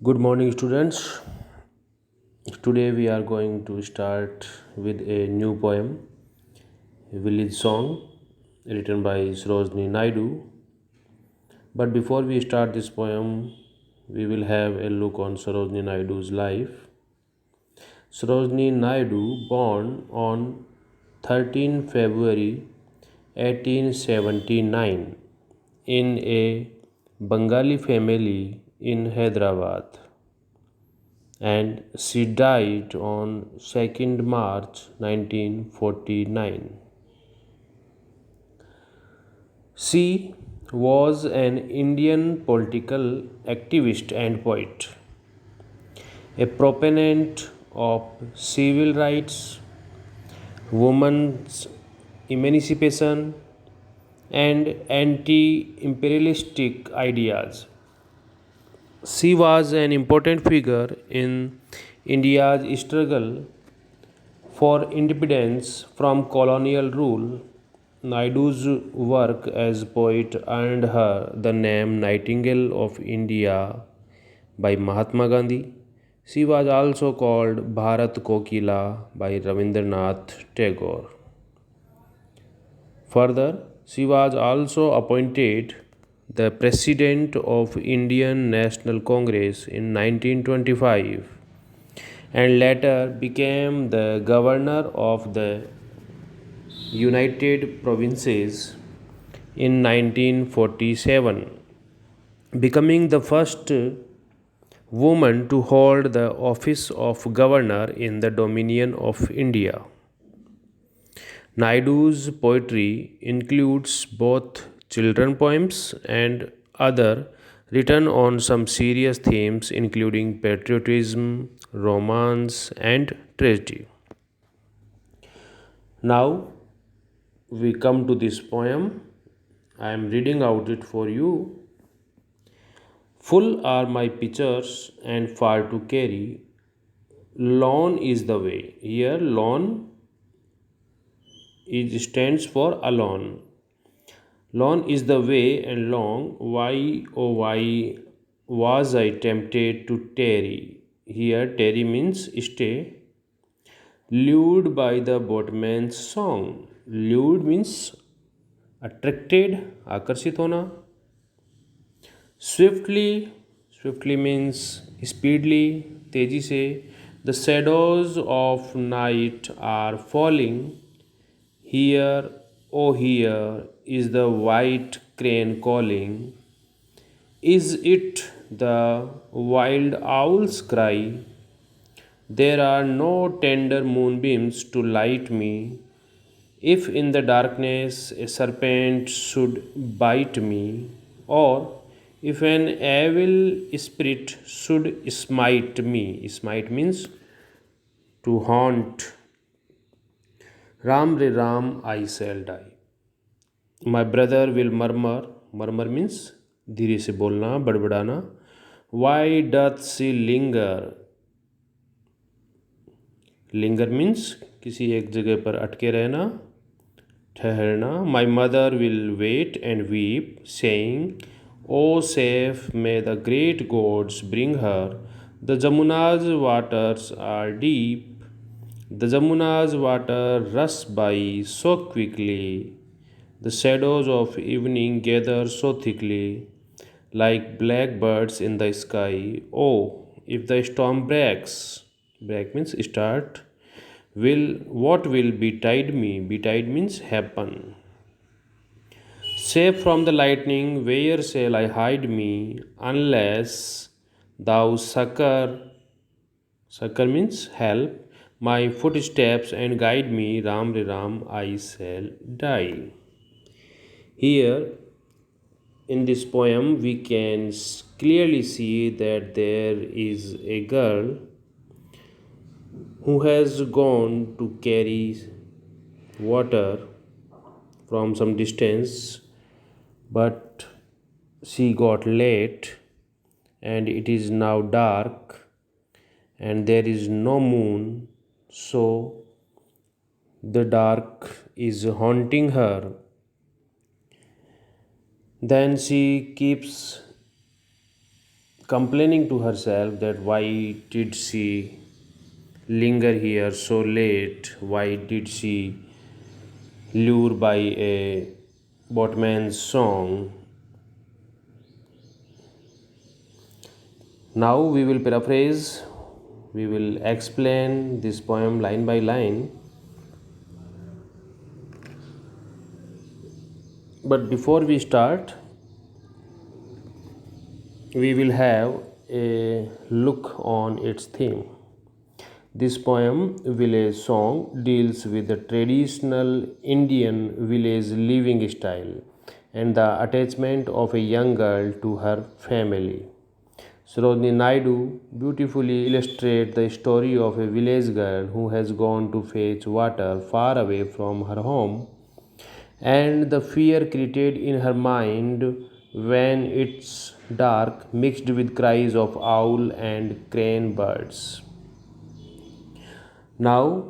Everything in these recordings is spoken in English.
Good morning, students. Today we are going to start with a new poem, a village song written by Sarojini Naidu. But before we start this poem, we will have a look on Sarojini Naidu's life. Sarojini Naidu, born on 13 February 1879 in a Bengali family in Hyderabad, and she died on 2nd March 1949. She was an Indian political activist and poet, a proponent of civil rights, women's emancipation, and anti imperialistic ideas. She was an important figure in India's struggle for independence from colonial rule. Naidu's work as poet earned her the name Nightingale of India by Mahatma Gandhi. She was also called Bharat Kokila by Rabindranath Tagore. Further, she was also appointed the President of Indian National Congress in 1925 and later became the Governor of the United Provinces in 1947, becoming the first woman to hold the office of governor in the Dominion of India. Naidu's poetry includes both children poems and other written on some serious themes including patriotism, romance, and tragedy. Now we come to this poem. I am reading out it for you. Full are my pitchers and far to carry. Lone is the way. Here, lone is stands for alone. Long is the way and long. Why, oh, why was I tempted to tarry? Here, tarry means stay. Lured by the boatman's song. Lured means attracted, आकर्षित होना. Swiftly, swiftly means speedily, तेजी से. The shadows of night are falling. Here, oh, here is the white crane calling. Is it the wild owl's cry? There are no tender moonbeams to light me. If in the darkness a serpent should bite me, or if an evil spirit should smite me, smite means to haunt. Ram re Ram, I shall die. My brother will murmur. Murmur means धीरे से बोलना, बड़बड़ाना. Why doth she linger? Linger means किसी एक जगह पर अटके रहना, ठहरना. My mother will wait and weep, saying, "O safe, may the great gods bring her. The Jamuna's waters are deep. The Jamuna's water rush by so quickly. The shadows of evening gather so thickly, like blackbirds in the sky. Oh, if the storm breaks, break means start, will what will betide me? Betide means happen. Safe from the lightning, where shall I hide me? Unless thou succor means help, my footsteps and guide me. Ram re Ram, I shall die. Here in this poem, we can clearly see that there is a girl who has gone to carry water from some distance, but she got late and it is now dark and there is no moon, so the dark is haunting her. Then she keeps complaining to herself that why did she linger here so late? Why did she lure by a boatman's song? Now we will paraphrase, we will explain this poem line by line. But before we start, we will have a look on its theme. This poem, Village Song, deals with the traditional Indian village living style and the attachment of a young girl to her family. Sarojini Naidu beautifully illustrates the story of a village girl who has gone to fetch water far away from her home and the fear created in her mind when it's dark mixed with cries of owl and crane birds. Now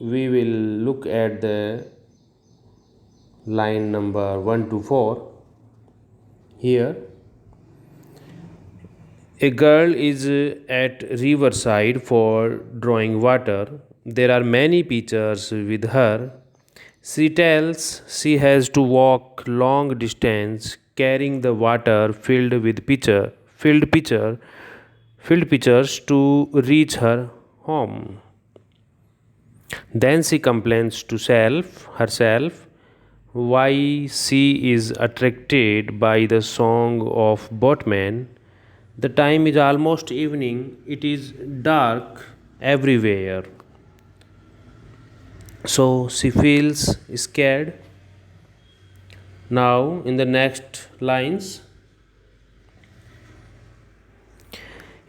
we will look at the line number 1 to 4. Here, a girl is at riverside for drawing water. There are many pitchers with her. She tells she has to walk long distance carrying the water filled pitchers to reach her home. Then she complains to herself why she is attracted by the song of boatmen. The time is almost evening, it is dark everywhere. So she feels scared. Now, in the next lines,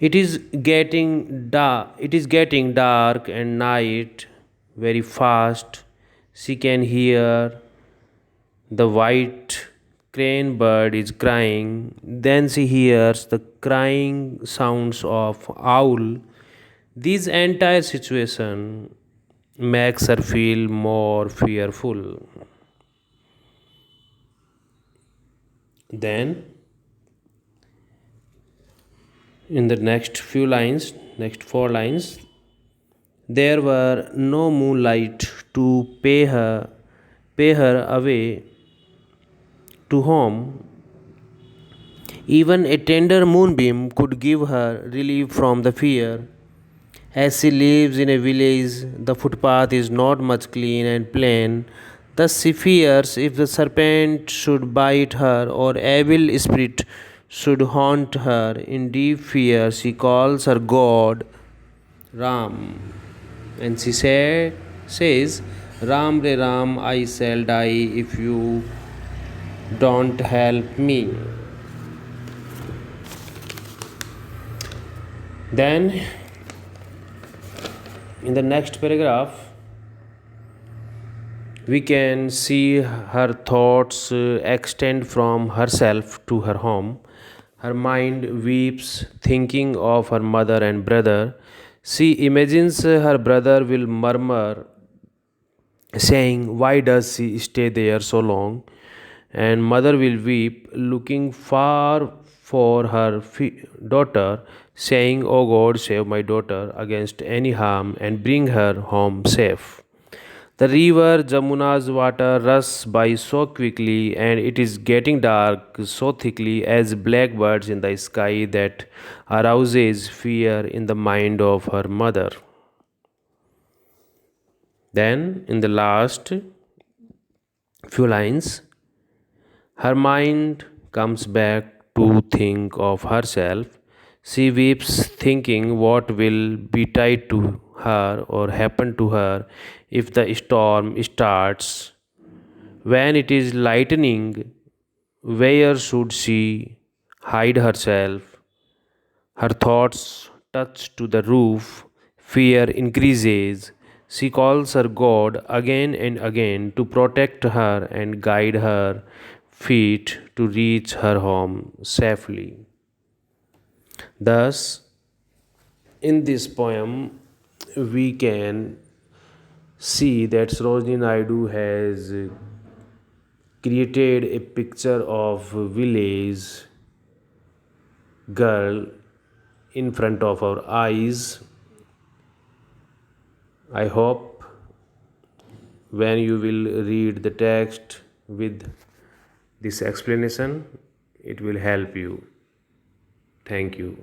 it is getting dark and night very fast. She can hear the white crane bird is crying. Then she hears the crying sounds of owl. This entire situation makes her feel more fearful. Then, in the next 4 lines, there were no moonlight to pay her away to home. Even a tender moonbeam could give her relief from the fear. As she lives in a village, the footpath is not much clean and plain. Thus she fears if the serpent should bite her or evil spirit should haunt her. In deep fear, she calls her God Ram, and says, Ram Re Ram, I shall die if you don't help me. Then, in the next paragraph, we can see her thoughts extend from herself to her home. Her mind weeps, thinking of her mother and brother. She imagines her brother will murmur, saying, why does she stay there so long? And mother will weep, looking far for her daughter, saying, O God, save my daughter against any harm and bring her home safe. The river Jamuna's water rushes by so quickly, and it is getting dark so thickly as blackbirds in the sky that arouses fear in the mind of her mother. Then, in the last few lines, her mind comes back to think of herself. She weeps, thinking what will be tied to her or happen to her if the storm starts. When it is lightning, where should she hide herself? Her thoughts touch to the roof. Fear increases. She calls her God again and again to protect her and guide her feet to reach her home safely. Thus, in this poem, we can see that Sarojini Naidu has created a picture of a village girl in front of our eyes. I hope when you will read the text with this explanation, it will help you. Thank you.